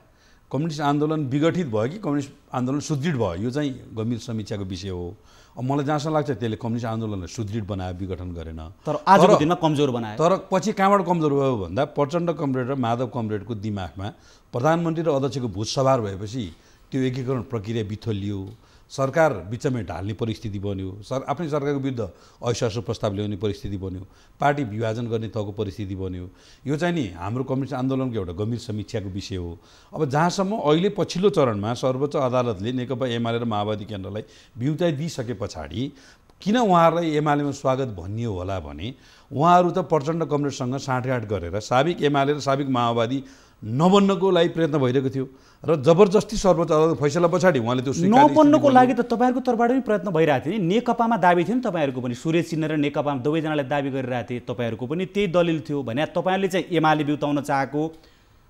कम्युनिस्ट आन्दोलन विघटित भयो कि कम्युनिस्ट आन्दोलन सुदृढ भयो, यो चाहिँ गम्भीर समीक्षाको विषय हो। अब मलाई जहाँसम्म लाग्छ त्यसले कम्युनिस्ट आन्दोलनलाई सुदृढ बनायो, विघटन गरेन,
तर आजको दिनमा कमजोर बनायो।
तर पछि कहाँबाट कमजोर भयो भन्दा प्रचण्ड कमरेड र माधव कमरेडको दिमागमा प्रधानमन्त्री र अध्यक्षको भूत सवार भएपछि त्यो एकीकरण प्रक्रिया बिथोलियो, सरकार बिचमै ढाल्ने परिस्थिति बन्यो, आफ्नै सरकारको विरुद्ध अविश्वासको प्रस्ताव ल्याउने परिस्थिति बन्यो, पार्टी विभाजन गर्ने तहको परिस्थिति बन्यो। यो चाहिँ नि हाम्रो कम्युनिस्ट आन्दोलनको एउटा गम्भीर समीक्षाको विषय हो। अब जहाँसम्म अहिले पछिल्लो चरणमा सर्वोच्च अदालतले नेकपा एमाले र माओवादी केन्द्रलाई बिउताइ दिइसके पछाडि किन उहाँहरूलाई एमालेमा स्वागत भनियो होला भने उहाँहरू त प्रचण्ड कमरेडसँग साँठगाँठ गरेर साबिक एमाले र साबिक माओवादी नबन्नको लागि प्रयत्न भइरहेको थियो र जबरजस्ती सर्वोच्च अदालत फैसला पछाडि उहाँले त्यो
नबन्नको लागि त तपाईँहरूको तर्फबाट पनि प्रयत्न भइरहेको थियो नि। नेकपामा दाबी थियो नि तपाईँहरूको पनि, सुरेश सिन्हा र नेकपामा दुवैजनाले दाबी गरिरहेको थिए, तपाईँहरूको पनि त्यही दलिल थियो भने तपाईँहरूले चाहिँ एमाले बिउताउन चाहेको।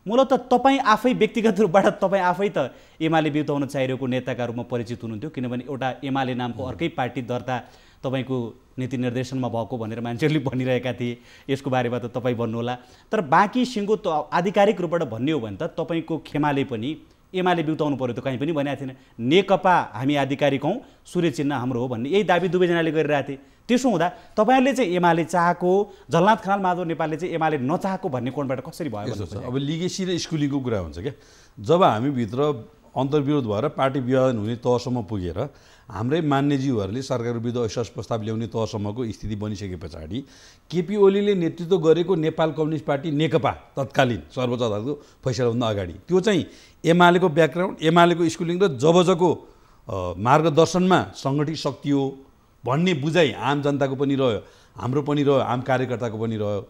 मूलत तपाईँ आफै व्यक्तिगत रूपबाट तपाईँ आफै त एमाले बिउताउन चाहिरहेको नेताका रूपमा परिचित हुनुहुन्थ्यो, किनभने एउटा एमाले नामको अर्कै पार्टी दर्ता तपाईँको नीति निर्देशनमा भएको भनेर मान्छेहरूले भनिरहेका थिए। यसको बारेमा त तपाईँ भन्नुहोला, तर बाँकी सिङ्गो आधिकारिक रूपबाट भन्ने हो भने त तपाईँको खेमाले पनि एमाले बिउताउनु पर्यो त कहीँ पनि भनेको थिएन। नेकपा हामी आधिकारिक हौँ, सूर्य चिन्ह हाम्रो हो भन्ने यही दाबी दुवैजनाले गरिरहेको थिए। त्यसो हुँदा तपाईँहरूले चाहिँ एमाले चाहेको, झलनाथ खनाल माधव नेपालले चाहिँ एमाले नचाहेको भन्ने कोणबाट कसरी भयो?
अब लिगेसी र स्कुलिङको कुरा हुन्छ क्या। जब हामीभित्र अन्तर्विरोध भएर पार्टी विभाजन हुने तहसम्म पुगेर हाम्रै मान्यज्यूहरूले सरकारको विरुद्ध अविश्वास प्रस्ताव ल्याउने तहसम्मको स्थिति बनिसके पछाडि केपी ओलीले नेतृत्व गरेको नेपाल कम्युनिस्ट पार्टी नेकपा तत्कालीन सर्वोच्च अदालतको फैसलाभन्दा अगाडि त्यो चाहिँ एमालेको ब्याकग्राउन्ड, एमालेको स्कुलिङ र जबजको मार्गदर्शनमा सङ्गठित शक्ति हो भन्ने बुझाइ आम जनताको पनि रह्यो, हाम्रो पनि रह्यो, आम कार्यकर्ताको पनि रह्यो।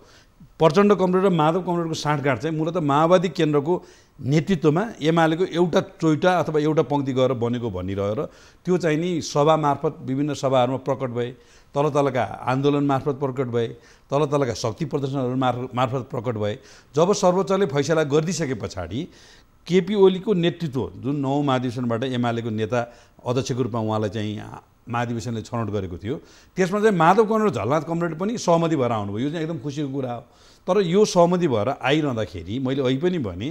प्रचण्ड कमरेड र माधव कमरेडको साँठगाँठ चाहिँ मूलतः माओवादी केन्द्रको नेतृत्वमा एमालेको एउटा चोइटा अथवा एउटा पङ्क्ति गएर बनेको भनिरह्यो र त्यो चाहिँ नि सभा मार्फत विभिन्न सभाहरूमा प्रकट भए, तल तलका आन्दोलन मार्फत प्रकट भए, तल तलका शक्ति प्रदर्शनहरू मार्फत प्रकट भए। जब सर्वोच्चले फैसला गरिदिइसके पछाडि केपी ओलीको नेतृत्व जुन 9औं महाधिवेशनबाट एमालेको नेता अध्यक्षको रूपमा उहाँलाई चाहिँ महाधिवेशनले छनौट गरेको थियो, त्यसमा चाहिँ माधव कमरेड र झलनाथ कमरेड पनि सहमति भएर आउनुभयो। यो चाहिँ एकदम खुसीको कुरा हो। तर यो सहमति भएर आइरहँदाखेरि मैले अहिले पनि भने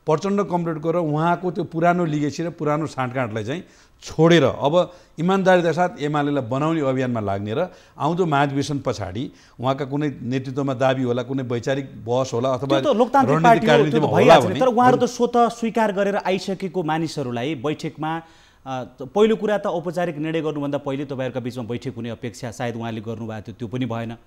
प्रचण्ड कमरेडको र उहाँको त्यो पुरानो लिगेसी र पुरानो साँठगाँठलाई चाहिँ छोडेर अब इमान्दारीका साथ एमालेलाई बनाउने अभियानमा लाग्ने र आउँदो महाधिवेशन पछाडि उहाँका कुनै नेतृत्वमा दाबी होला, कुनै वैचारिक बहस होला अथवा
रणनीतिक कार्यनीतिमा होला भने, तर उहाँहरू त स्वतः स्वीकार गरेर आइसकेको मानिसहरूलाई बैठकमा पहिलो कुरा त औपचारिक निर्णय गर्नुभन्दा पहिले तपाईँहरूका बिचमा बैठक हुने अपेक्षा सायद उहाँले गर्नुभएको थियो, त्यो पनि भएन।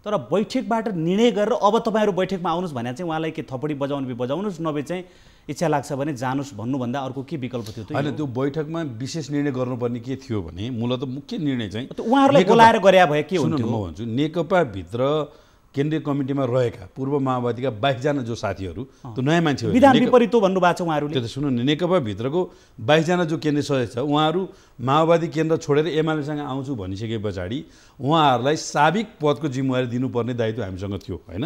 तर बैठकबाट निर्णय गरेर अब तपाईँहरू बैठकमा आउनुहोस् भने चाहिँ उहाँलाई के थपडी बजाउनु बजाउनुहोस्, नभए चाहिँ इच्छा लाग्छ भने जानुहोस् भन्नुभन्दा अर्को के विकल्प थियो?
होइन, त्यो बैठकमा विशेष निर्णय गर्नुपर्ने के थियो भने मूलतः मुख्य निर्णय चाहिँ
उहाँहरूलाई बोलाएर गरे भए के हुन्थ्यो?
म भन्छु नेकपाभित्र केन्द्रीय कमिटीमा रहेका पूर्व माओवादीका 22 जना जो साथीहरू त्यो नयाँ मान्छे हो,
विधान विपरीत भन्नुभएको छ उहाँहरूले।
त्यो त सुन्नु, नेकपाभित्रको 22 जना जो केन्द्रीय सदस्य छ उहाँहरू माओवादी केन्द्र छोडेर एमालेसँग आउँछु भनिसके पछाडि उहाँहरूलाई साबिक पदको जिम्मेवारी दिनुपर्ने दायित्व हामीसँग थियो होइन।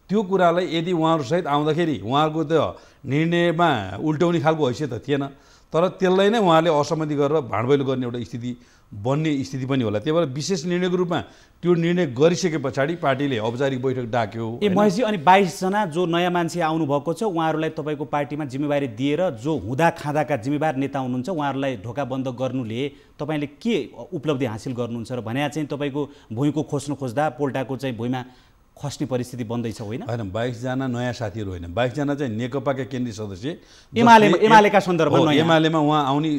त्यो कुरालाई यदि उहाँहरूसहित आउँदाखेरि उहाँहरूको त्यो निर्णयमा उल्टाउने खालको हैसियत त थिएन, तर त्यसलाई नै उहाँले असहमति गरेर भाँडभैलो गर्ने एउटा स्थिति बन्ने स्थिति पनि होला। त्यही भएर विशेष निर्णयको रूपमा त्यो निर्णय गरिसके पछाडि पार्टीले औपचारिक बैठक डाक्यो।
महेशजी, अनि 22 जना जो नयाँ मान्छे आउनुभएको छ उहाँहरूलाई तपाईँको पार्टीमा जिम्मेवारी दिएर जो हुँदा खाँदाका जिम्मेवार नेता हुनुहुन्छ उहाँहरूलाई ढोका बन्द गर्नुले तपाईँले के उपलब्धि हासिल गर्नुहुन्छ र भने चाहिँ तपाईँको भुइँको खोज्दा पोल्टाको चाहिँ भुइँमा खस्ने परिस्थिति बन्दैछ होइन?
होइन, 22 जना नयाँ साथीहरू होइन, 22 जना चाहिँ नेकपाका केन्द्रीय सदस्य
एमालेका सन्दर्भमा
एमालेमा उहाँ आउने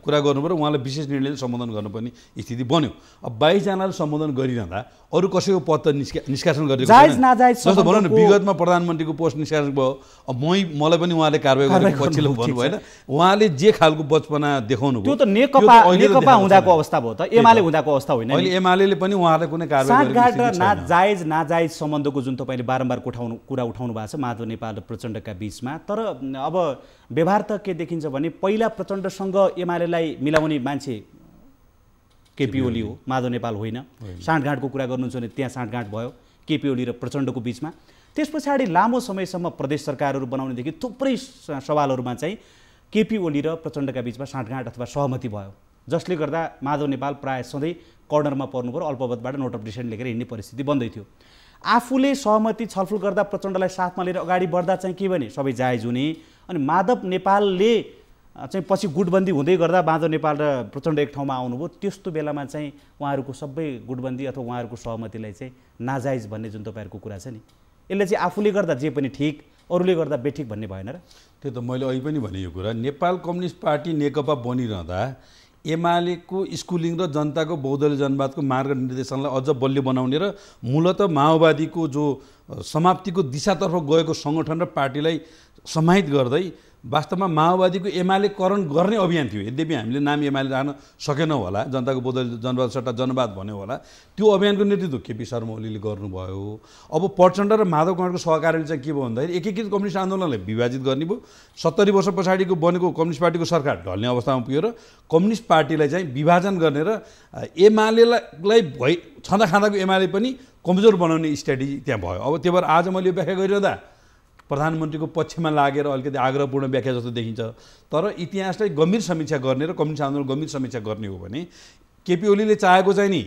कुरा गर्नु पर्यो, उहाँलाई विशेष निर्णयले सम्बोधन गर्नुपर्ने स्थिति बन्यो। अब 22 जनाले सम्बोधन गरिरहँदा अरू कसैको पद त निष्कासन गरेको
जायज नाजायज
जस्तो भनौँ न, विगतमा प्रधानमन्त्रीको पोस्ट निष्कासन भयो, अब मलाई पनि उहाँले कारबाही गरेको पछिल्लो भन्नुभयो होइन, उहाँले जे खालको बचपना देखाउनु
त्यो त नेकपा हुँदाको अवस्था भयो त, एमाले हुँदाको अवस्था होइन।
अहिले एमाले पनि उहाँलाई कुनै कारबाही
साँठगाँठ र जायज नाजायज सम्बन्धको जुन तपाईँले बारम्बार कुरा उठाउनु भएको छ माधव नेपाल र प्रचण्डका बिचमा, तर अब व्यवहार त के देखिन्छ भने पहिला प्रचण्डसँग एमालेलाई मिलाउने मान्छे केपी ओली हो, माधव नेपाल होइन। साँठगाँठको कुरा गर्नुहुन्छ भने त्यहाँ साँठगाँठ भयो केपी ओली र प्रचण्डको बिचमा। त्यस पछाडि लामो समयसम्म प्रदेश सरकारहरू बनाउनेदेखि थुप्रै सवालहरूमा चाहिँ केपी ओली र प्रचण्डका बिचमा साँठगाँठ अथवा सहमति भयो, जसले गर्दा माधव नेपाल प्रायः सधैँ कर्नरमा पर्नु पर्यो, अल्पमतबाट नोट अफ डिसेन्ट लेखेर हिँड्ने परिस्थिति बन्दै थियो। आफूले सहमति छलफल गर्दा प्रचण्डलाई साथमा लिएर अगाडि बढ्दा चाहिँ के भने सबै जायज हुने, अनि माधव नेपालले चाहिँ पछि गुटबन्दी हुँदै गर्दा माधव नेपाल र प्रचण्ड एक ठाउँमा आउनुभयो, त्यस्तो बेलामा चाहिँ उहाँहरूको सबै गुटबन्दी अथवा उहाँहरूको सहमतिलाई चाहिँ नाजायज भन्ने जुन तपाईँहरूको कुरा छ नि, यसले चाहिँ आफूले गर्दा जे पनि ठिक, अरूले गर्दा बेठिक भन्ने भएन र?
त्यो त मैले अहिले पनि भने यो कुरा, नेपाल कम्युनिस्ट पार्टी नेकपा बनिरहँदा एमालेको स्कुलिङ र जनताको बहुदलीय जनवादको मार्ग निर्देशनलाई अझ बलियो बनाउने र मूलत माओवादीको जो समाप्तिको दिशातर्फ गएको सङ्गठन र पार्टीलाई समाहित गर्दै वास्तवमा माओवादीको एमालेकरण गर्ने अभियान थियो। यद्यपि हामीले नाम एमाले राख्न सकेनौँ होला, जनताको बहुदलीय जनवाद सट्टा जनवाद भन्यो होला, त्यो अभियानको नेतृत्व केपी शर्मा ओलीले गर्नुभयो। अब प्रचण्ड र माधव कुमारको सहकार्यले चाहिँ के भयो भन्दाखेरि एकीकृत कम्युनिस्ट आन्दोलनलाई विभाजित गर्ने भयो। 70 वर्ष पछाडिको बनेको कम्युनिस्ट पार्टीको सरकार ढल्ने अवस्थामा पुग्यो र कम्युनिस्ट पार्टीलाई चाहिँ विभाजन गर्ने र एमालेलाई छँदाखाँदाको एमाले पनि कमजोर बनाउने स्ट्राटेजी त्यहाँ भयो। अब त्यो भएर आज मैले व्याख्या गरिरहँदा प्रधानमन्त्रीको पक्षमा लागेर अलिकति आग्रहपूर्ण व्याख्या जस्तो देखिन्छ, तर इतिहासलाई गम्भीर समीक्षा गर्ने र कम्युनिस्ट आन्दोलन गम्भीर समीक्षा गर्ने हो भने केपी ओलीले चाहेको चाहिँ नि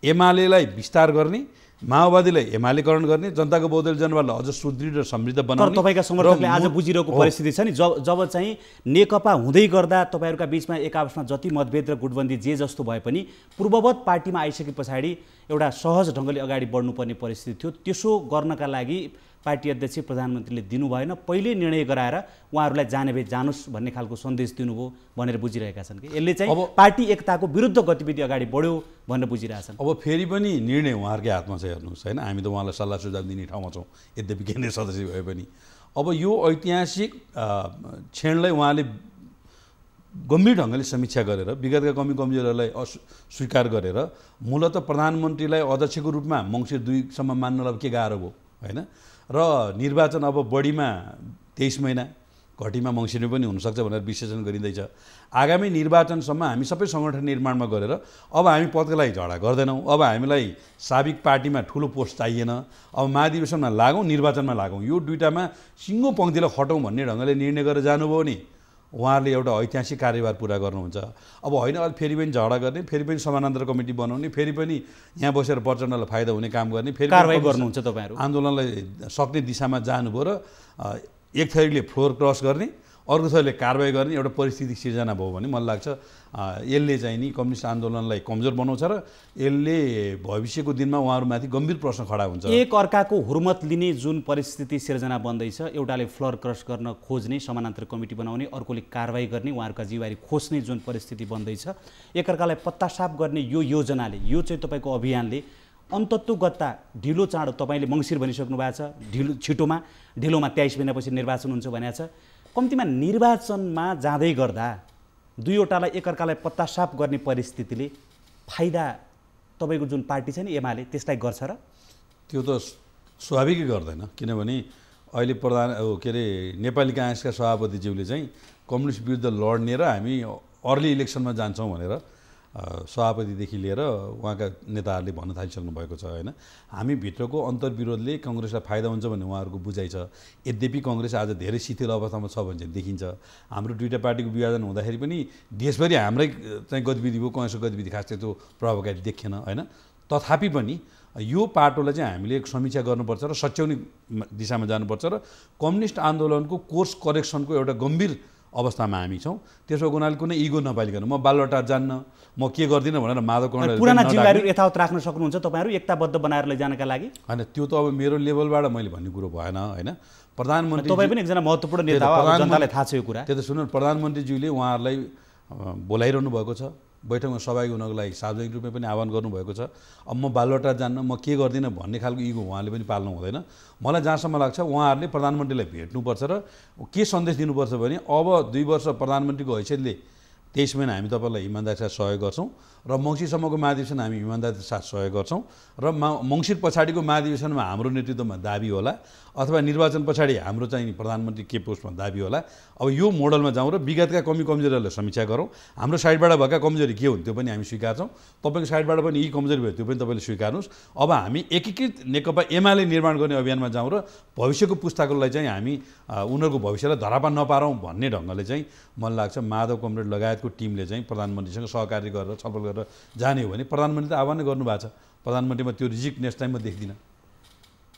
एमालेलाई विस्तार गर्ने, माओवादीलाई एमालेकरण गर्ने, जनताको बहुदलीय जनवादलाई अझ सुदृढ र समृद्ध बनाउने।
तपाईँका समर्थकले आज बुझिरहेको परिस्थिति छ नि, जब चाहिँ नेकपा हुँदै गर्दा तपाईँहरूका बिचमा एक आपसमा जति मतभेद र गुटबन्दी जे जस्तो भए पनि पूर्ववत पार्टीमा आइसके पछाडि एउटा सहज ढङ्गले अगाडि बढ्नुपर्ने परिस्थिति थियो। त्यसो गर्नका लागि पार्टी अध्यक्ष प्रधानमन्त्रीले दिनु भएन, पहिले निर्णय गराएर उहाँहरूलाई जाने भए जानुस् भन्ने खालको सन्देश दिनुभयो भनेर बुझिरहेका छन् कि यसले चाहिँ पार्टी एकताको विरुद्ध गतिविधि अगाडि बढ्यो भनेर बुझिरहेछन्।
अब फेरि पनि निर्णय उहाँहरूकै हातमा छ, हेर्नुहोस् होइन, हामी त उहाँलाई सल्लाह सुझाव दिने ठाउँमा छौँ यद्यपि केन्द्रीय सदस्य भए पनि। अब यो ऐतिहासिक क्षणलाई उहाँले गम्भीर ढङ्गले समीक्षा गरेर विगतका कमी कमजोरीहरूलाई स्वीकार गरेर मूलत प्रधानमन्त्रीलाई अध्यक्षको रूपमा मङ्सिर 2 सम्म मान्नलाई के गाह्रो भयो होइन, र निर्वाचन अब बढीमा 23 महिना, घटीमा मङ्सिरमा पनि हुनसक्छ भनेर विश्लेषण गरिँदैछ। आगामी निर्वाचनसम्म हामी सबै सङ्गठन निर्माणमा गरेर अब हामी पदका लागि झगडा गर्दैनौँ, अब हामीलाई साबिक पार्टीमा ठुलो पोस्ट चाहिएन, अब महाधिवेशनमा लागौँ, निर्वाचनमा लागौँ, यो दुईटामा सिङ्गो पङ्क्तिलाई खटौँ भन्ने ढङ्गले निर्णय गरेर जानुभयो नि उहाँहरूले एउटा ऐतिहासिक कार्यभार पुरा गर्नुहुन्छ। अब होइन अहिले फेरि पनि झगडा गर्ने, फेरि पनि समानान्तर कमिटी बनाउने, फेरि पनि यहाँ बसेर प्रचण्डलाई फाइदा हुने काम गर्ने, फेरि
कारबाही गर्नुहुन्छ तपाईँहरू,
आन्दोलनलाई सक्ने दिशामा जानुभयो र एक थरीले फ्लोर क्रस गर्ने, अर्को थरीले कारबाही गर्ने एउटा परिस्थिति सिर्जना भयो भने मलाई लाग्छ यसले चाहिँ नि कम्युनिस्ट आन्दोलनलाई कमजोर बनाउँछ र यसले भविष्यको दिनमा उहाँहरूमाथि गम्भीर प्रश्न खडा हुन्छ।
एक अर्काको हुर्मत लिने जुन परिस्थिति सिर्जना बन्दैछ, एउटाले फ्लोर क्रस गर्न खोज्ने, समानान्तर कमिटी बनाउने, अर्कोले कारबाही गर्ने, उहाँहरूका जिम्मेवारी खोज्ने जुन परिस्थिति बन्दैछ, एकअर्कालाई पत्तासाफ गर्ने यो योजनाले, यो चाहिँ तपाईँको अभियानले अन्तत्वगत्ता ढिलो चाँडो, तपाईँले मङ्सिर भनिसक्नु भएको छ, छिटोमा ढिलोमा 23 महिनापछि निर्वाचन हुन्छ भनेको छ, कम्तीमा निर्वाचनमा जाँदै गर्दा दुईवटालाई एकअर्कालाई पत्तासाफ गर्ने परिस्थितिले फाइदा तपाईँको जुन पार्टी छ नि एमाले त्यसलाई गर्छ र?
त्यो त स्वाभाविकै गर्दैन, किनभने अहिले के अरे नेपाली काङ्ग्रेसका सभापतिज्यूले चाहिँ कम्युनिस्ट विरुद्ध लड्ने र हामी अर्ली इलेक्सनमा जान्छौँ भनेर सभापतिदेखि लिएर उहाँका नेताहरूले भन्न थालिसक्नु भएको छ होइन। हामी भित्रको अन्तर्विरोधले कङ्ग्रेसलाई फाइदा हुन्छ भन्ने उहाँहरूको बुझाइ छ। यद्यपि कङ्ग्रेस आज धेरै शिथिल अवस्थामा छ भने चाहिँ देखिन्छ। हाम्रो दुईवटा पार्टीको विभाजन हुँदाखेरि पनि देशभरि हाम्रै चाहिँ गतिविधि भयो, कङ्ग्रेसको गतिविधि खास त्यस्तो प्रभावकारी देखिएन होइन। तथापि पनि यो पाटोलाई चाहिँ हामीले एक समीक्षा गर्नुपर्छ र सच्याउने दिशामा जानुपर्छ र कम्युनिस्ट आन्दोलनको कोर्स करेक्सनको एउटा गम्भीर अवस्थामा हामी छौँ। त्यसो हुनाले कुनै इगो नपालिकन म बालुवाटार जान्न, म के गर्दिनँ भनेर माधव कमरेड
पुराना जिम्मेवारी यथावत राख्न सक्नुहुन्छ तपाईँहरू एकताबद्ध बनाएर लैजानका लागि?
होइन, त्यो त अब मेरो लेभलबाट मैले भन्ने कुरो भएन होइन। प्रधानमन्त्री
तपाईँ पनि एकजना महत्त्वपूर्ण नेता हो, जनतालाई थाहा छ यो कुरा।
त्यो त सुन्नु, प्रधानमन्त्रीज्यूले उहाँहरूलाई बोलाइरहनु भएको छ, बैठकमा सहभागी हुनको लागि सार्वजनिक रूपमा पनि आह्वान गर्नुभएको छ। अब म बालुवाटार जान्न, म के गर्दिनँ भन्ने खालको इगो उहाँले पनि पाल्नु हुँदैन। मलाई जहाँसम्म लाग्छ उहाँहरूले प्रधानमन्त्रीलाई भेट्नुपर्छ र के सन्देश दिनुपर्छ भने अब 2 वर्ष प्रधानमन्त्रीको हैसियतले 23 महिना हामी तपाईँलाई इमान्दारीका साथ सहयोग गर्छौँ र मङ्सिरसम्मको महाधिवेशन हामी इमान्दारीका साथ सहयोग गर्छौँ र मङ्सिर पछाडिको महाधिवेशनमा हाम्रो नेतृत्वमा दाबी होला अथवा निर्वाचन पछाडि हाम्रो चाहिँ प्रधानमन्त्री के पोस्टमा दाबी होला। अब यो मोडलमा जाउँ र विगतका कमी कमजोरीहरूलाई समीक्षा गरौँ। हाम्रो साइडबाट भएका कमजोरी के हुन् त्यो पनि हामी स्वीकार्छौँ, तपाईँको साइडबाट पनि यी कमजोरी भयो त्यो पनि तपाईँले स्वीकार्नुहोस्। अब हामी एकीकृत नेकपा एमाले निर्माण गर्ने अभियानमा जाउँ र भविष्यको पुस्ताकोलाई चाहिँ हामी उनीहरूको भविष्यलाई धरापा नपारौँ भन्ने ढङ्गले चाहिँ मलाई लाग्छ माधव कमरेड लगायतको टिमले चाहिँ प्रधानमन्त्रीसँग सहकार्य गरेर छलफल गरेर जाने हो भने प्रधानमन्त्रीले आह्वान गर्नुभएको छ। प्रधानमन्त्रीमा त्यो रिजिक नेक्स्ट टाइम म देख्दिनँ।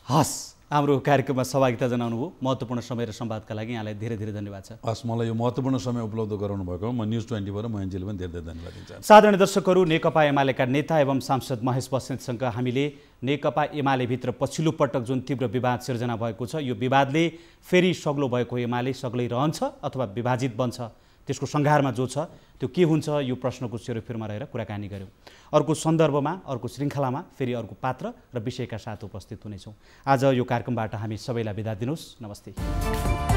हस्, हाम्रो कार्यक्रममा सहभागिता जनाउनुभयो, महत्त्वपूर्ण समय र संवादका लागि यहाँलाई धेरै धेरै धन्यवाद छ।
हस्, मलाई यो महत्त्वपूर्ण समय उपलब्ध गराउनु भएको म न्युज 24 र महेन्जीले पनि धेरै धेरै धन्यवाद दिन चाहन्छु।
साधारण दर्शकहरू, नेकपा एमालेका नेता एवं सांसद महेश बस्नेतसँग हामीले नेकपा एमाले भित्र पछिल्लो पटक जुन तीव्र विवाद सिर्जना भएको छ, यो विवादले फेरि सग्लो भएको एमाले सग्लै रहन्छ अथवा विभाजित बन्छ, त्यसको सङ्घारमा जो छ त्यो के हुन्छ, यो प्रश्नको सेरोफेरमा रहेर कुराकानी गऱ्यौँ। अर्को सन्दर्भमा, अर्को श्रृङ्खलामा फेरि अर्को पात्र र विषयका साथ उपस्थित हुनेछौँ। आज यो कार्यक्रमबाट हामी सबैलाई बिदा दिनुहोस्। नमस्ते।